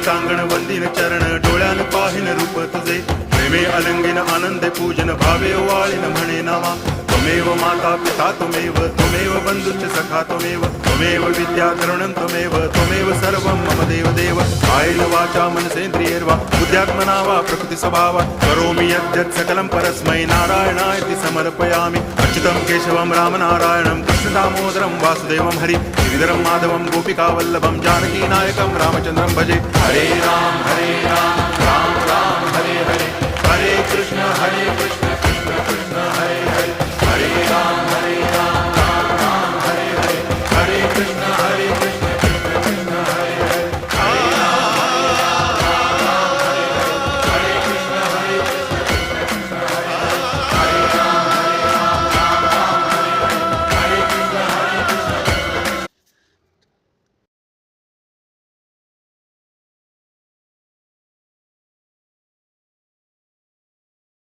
सांगण वंदिन चरण डोळ्यान पाहिन रूप तुझे प्रेमे अलंगिन आनंदे पूजन भावे ओवाळीन म्हणे नावा त्वमेव माता पिता त्वमेव बंधुश्च सखा त्वमेव विद्या तरुणं त्वमेव सर्वं मम देव कायेन वाचा मनसेन्द्रियैर्वा बुद्ध्यात्मना वा प्रकृति स्वभावा करोमि यद्यत् सकलं परस्मै नारायणायति समर्पयामि अच्युतं केशवं रामनारायणं कृष्णदामोदरं वासुदेवं हरि गिरिधरं माधवं गोपिकावल्लभं जानकीनायकं रामचन्द्रं भजे हरे राम राम राम हरे हरे हरे कृष्ण